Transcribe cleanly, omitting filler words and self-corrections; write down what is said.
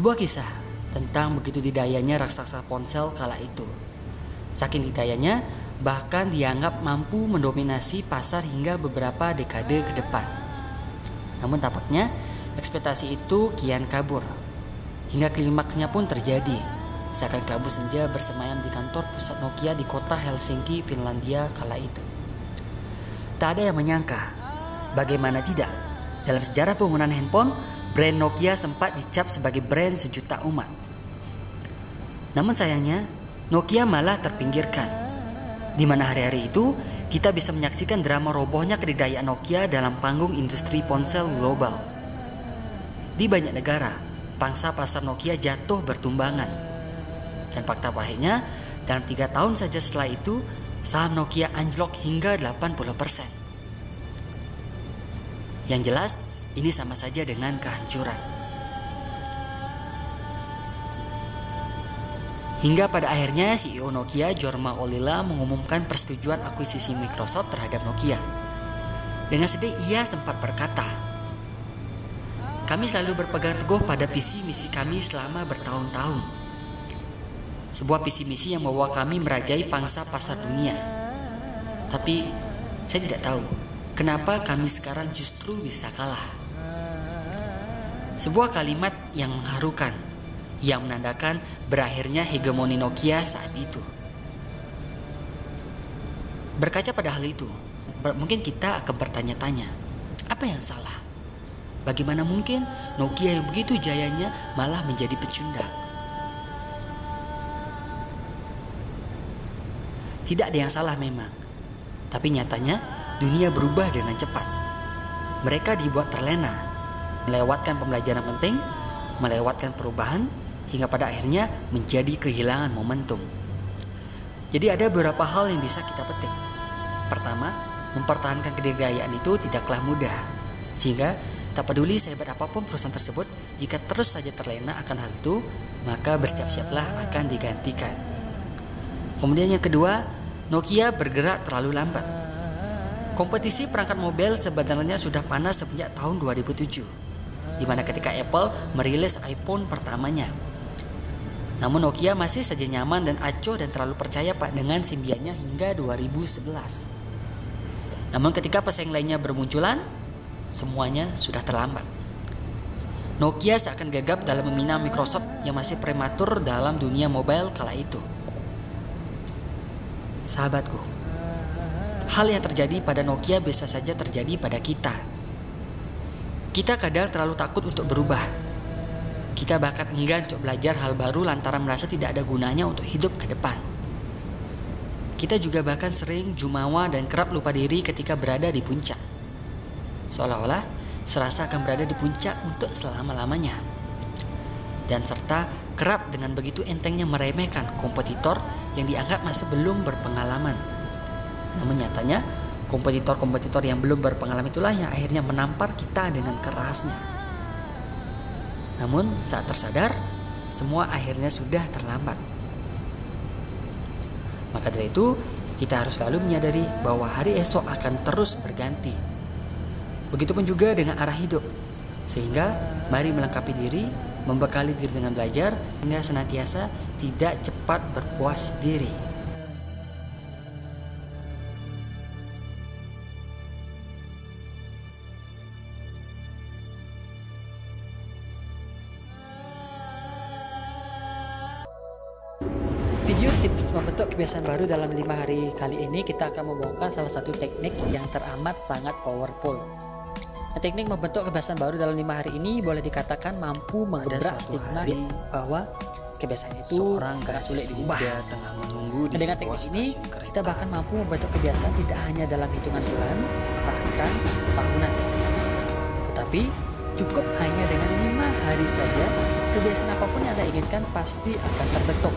Sebuah kisah tentang begitu didayanya raksasa ponsel kala itu. Saking didayanya, bahkan dianggap mampu mendominasi pasar hingga beberapa dekade ke depan. Namun tampaknya ekspektasi itu kian kabur. Hingga klimaksnya pun terjadi. Seakan kelabu senja bersemayam di kantor pusat Nokia di kota Helsinki, Finlandia kala itu. Tak ada yang menyangka, bagaimana tidak, dalam sejarah penggunaan handphone, brand Nokia sempat dicap sebagai brand sejuta umat. Namun sayangnya, Nokia malah terpinggirkan. Di mana hari-hari itu, kita bisa menyaksikan drama robohnya kedikdayaan Nokia dalam panggung industri ponsel global. Di banyak negara, pangsa pasar Nokia jatuh bertumbangan. Dan fakta pahitnya, dalam 3 tahun saja setelah itu, saham Nokia anjlok hingga 80%. Yang jelas, ini sama saja dengan kehancuran. Hingga pada akhirnya CEO Nokia, Jorma Ollila, mengumumkan persetujuan akuisisi Microsoft terhadap Nokia. Dengan sedih ia sempat berkata, "Kami selalu berpegang teguh pada visi misi kami selama bertahun-tahun. Sebuah visi misi yang membawa kami merajai pangsa pasar dunia. Tapi saya tidak tahu kenapa kami sekarang justru bisa kalah." Sebuah kalimat yang mengharukan, yang menandakan berakhirnya hegemoni Nokia saat itu. Berkaca pada hal itu, mungkin kita akan bertanya-tanya, apa yang salah? Bagaimana mungkin Nokia yang begitu jayanya malah menjadi pecundang? Tidak ada yang salah memang, tapi nyatanya dunia berubah dengan cepat. Mereka dibuat terlena, melewatkan pembelajaran penting, melewatkan perubahan, hingga pada akhirnya menjadi kehilangan momentum. Jadi ada beberapa hal yang bisa kita petik. Pertama, mempertahankan kedikdayaan itu tidaklah mudah, sehingga tak peduli sehebat apapun perusahaan tersebut, jika terus saja terlena akan hal itu, maka bersiap-siaplah akan digantikan. Kemudian yang kedua, Nokia bergerak terlalu lambat. Kompetisi perangkat mobile sebenarnya sudah panas sejak tahun 2007, di mana ketika Apple merilis iPhone pertamanya. Namun Nokia masih saja nyaman dan acuh dan terlalu percaya dengan Symbian-nya hingga 2011. Namun ketika pesaing lainnya bermunculan, semuanya sudah terlambat. Nokia seakan gagap dalam meminang Microsoft yang masih prematur dalam dunia mobile kala itu. Sahabatku, hal yang terjadi pada Nokia bisa saja terjadi pada kita. Kita kadang terlalu takut untuk berubah. Kita bahkan enggan untuk belajar hal baru lantaran merasa tidak ada gunanya untuk hidup ke depan. Kita juga bahkan sering jumawa dan kerap lupa diri ketika berada di puncak. Seolah-olah serasa akan berada di puncak untuk selama-lamanya. Dan serta kerap dengan begitu entengnya meremehkan kompetitor yang dianggap masih belum berpengalaman. Namun nyatanya, kompetitor-kompetitor yang belum berpengalaman itulah yang akhirnya menampar kita dengan kerasnya. Namun saat tersadar, semua akhirnya sudah terlambat. Maka dari itu, kita harus selalu menyadari bahwa hari esok akan terus berganti. Begitupun juga dengan arah hidup. Sehingga mari melengkapi diri, membekali diri dengan belajar, hingga senantiasa tidak cepat berpuas diri. Video tips membentuk kebiasaan baru dalam 5 hari kali ini kita akan membongkar salah satu teknik yang teramat sangat powerful. Teknik membentuk kebiasaan baru dalam 5 hari ini boleh dikatakan mampu menggebrak stigma bahwa kebiasaan itu gak sulit diubah. Dengan teknik ini, kita bahkan mampu membentuk kebiasaan tidak hanya dalam hitungan bulan, bahkan tahunan. Tetapi cukup hanya dengan 5 hari saja, kebiasaan apapun yang Anda inginkan pasti akan terbentuk.